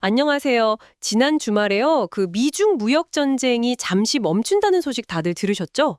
안녕하세요. 지난 주말에요. 그 미중 무역 전쟁이 잠시 멈춘다는 소식 다들 들으셨죠?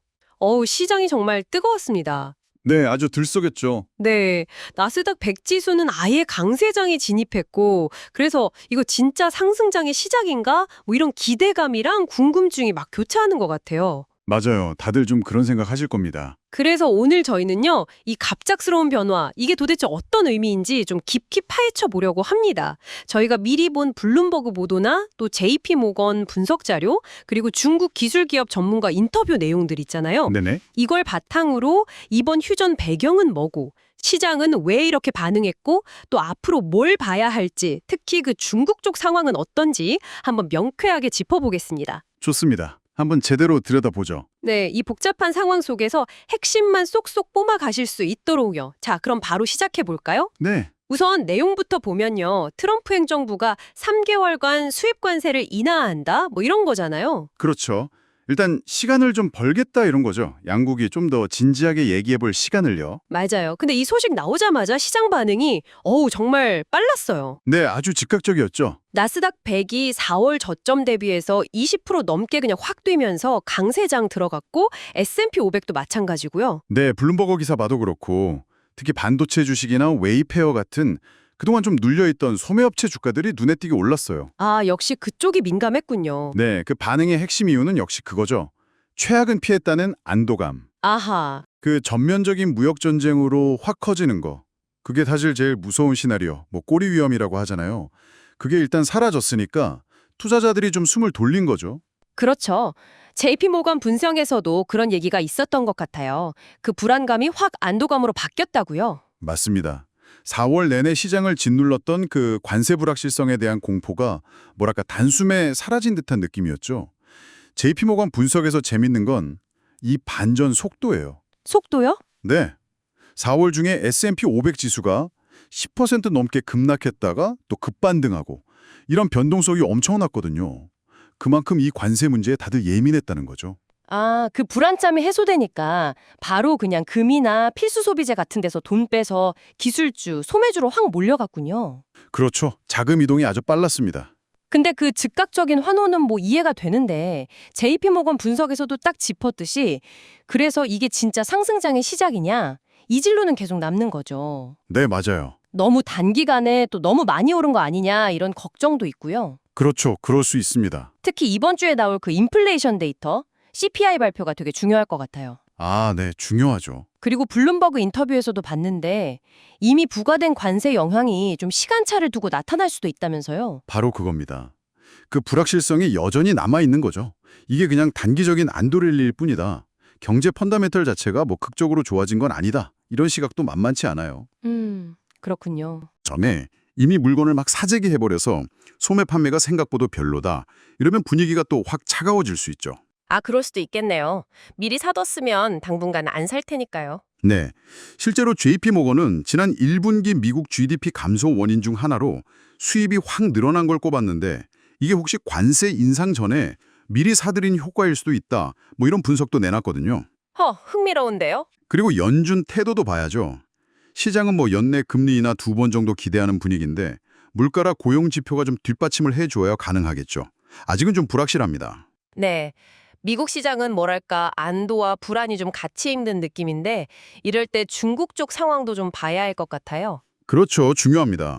시장이 정말 뜨거웠습니다. 네, 아주 들썩였죠. 네, 나스닥 100 지수는 아예 강세장에 진입했고, 그래서 이거 진짜 상승장의 시작인가? 뭐 이런 기대감이랑 궁금증이 막 교차하는 것 같아요. 맞아요. 다들 좀 그런 생각 하실 겁니다. 그래서 오늘 저희는요, 이 갑작스러운 변화, 이게 도대체 어떤 의미인지 좀 깊이 파헤쳐 보려고 합니다. 저희가 미리 본 블룸버그 보도나 또 JP 모건 분석 자료, 그리고 중국 기술기업 전문가 인터뷰 내용들 있잖아요. 네네. 이걸 바탕으로 이번 휴전 배경은 뭐고, 시장은 왜 이렇게 반응했고, 또 앞으로 뭘 봐야 할지, 특히 그 중국 쪽 상황은 어떤지 한번 명쾌하게 짚어보겠습니다. 좋습니다. 한번 제대로 들여다보죠. 네, 이 복잡한 상황 속에서 핵심만 쏙쏙 뽑아 가실 수 있도록요. 자, 그럼 바로 시작해 볼까요? 네, 우선 내용부터 보면요. 트럼프 행정부가 3개월간 수입 관세를 인하한다? 뭐 이런 거잖아요. 그렇죠. 일단 시간을 좀 벌겠다 이런 거죠. 양국이 좀 더 진지하게 얘기해 볼 시간을요. 맞아요. 근데 이 소식 나오자마자 시장 반응이 정말 빨랐어요. 네, 아주 즉각적이었죠. 나스닥 100이 4월 저점 대비해서 20% 넘게 그냥 확 뛰면서 강세장 들어갔고 S&P 500도 마찬가지고요. 네, 블룸버거 기사 봐도 그렇고 특히 반도체 주식이나 웨이페어 같은 그동안 좀 눌려있던 소매업체 주가들이 눈에 띄게 올랐어요. 아, 역시 그쪽이 민감했군요. 네, 그 반응의 핵심 이유는 역시 그거죠. 최악은 피했다는 안도감. 아하. 그 전면적인 무역 전쟁으로 확 커지는 거. 그게 사실 제일 무서운 시나리오, 뭐 꼬리 위험이라고 하잖아요. 그게 일단 사라졌으니까 투자자들이 좀 숨을 돌린 거죠. 그렇죠. JP모건 분석에서도 그런 얘기가 있었던 것 같아요. 그 불안감이 확 안도감으로 바뀌었다고요. 맞습니다. 4월 내내 시장을 짓눌렀던 그 관세 불확실성에 대한 공포가 뭐랄까 단숨에 사라진 듯한 느낌이었죠. JP모건 분석에서 재밌는 건 이 반전 속도예요. 속도요? 네. 4월 중에 S&P 500 지수가 10% 넘게 급락했다가 또 급반등하고 이런 변동성이 엄청났거든요. 그만큼 이 관세 문제에 다들 예민했다는 거죠. 아, 그 불안감이 해소되니까 바로 그냥 금이나 필수 소비재 같은 데서 돈 빼서 기술주, 소매주로 확 몰려갔군요. 그렇죠. 자금 이동이 아주 빨랐습니다. 근데 그 즉각적인 환호는 뭐 이해가 되는데 JP모건 분석에서도 딱 짚었듯이 그래서 이게 진짜 상승장의 시작이냐? 이 진로는 계속 남는 거죠. 네, 맞아요. 너무 단기간에 또 너무 많이 오른 거 아니냐 이런 걱정도 있고요. 그렇죠. 그럴 수 있습니다. 특히 이번 주에 나올 그 인플레이션 데이터, CPI 발표가 되게 중요할 것 같아요. 아, 네. 중요하죠. 그리고 블룸버그 인터뷰에서도 봤는데 이미 부과된 관세 영향이 좀 시간차를 두고 나타날 수도 있다면서요. 바로 그겁니다. 그 불확실성이 여전히 남아있는 거죠. 이게 그냥 단기적인 안도렐리일 뿐이다. 경제 펀더멘털 자체가 뭐 극적으로 좋아진 건 아니다. 이런 시각도 만만치 않아요. 그렇군요. 전에 이미 물건을 막 사재기 해버려서 소매 판매가 생각보다 별로다. 이러면 분위기가 또 확 차가워질 수 있죠. 아, 그럴 수도 있겠네요. 미리 사뒀으면 당분간 안 살 테니까요. 네, 실제로 JP모건은 지난 1분기 미국 GDP 감소 원인 중 하나로 수입이 확 늘어난 걸 꼽았는데 이게 혹시 관세 인상 전에 미리 사들인 효과일 수도 있다. 뭐 이런 분석도 내놨거든요. 흥미로운데요? 그리고 연준 태도도 봐야죠. 시장은 뭐 연내 금리 인하 2번 정도 기대하는 분위기인데 물가라 고용 지표가 좀 뒷받침을 해줘야 가능하겠죠. 아직은 좀 불확실합니다. 네. 미국 시장은 뭐랄까 안도와 불안이 좀 같이 있는 느낌인데 이럴 때 중국 쪽 상황도 좀 봐야 할 것 같아요. 그렇죠. 중요합니다.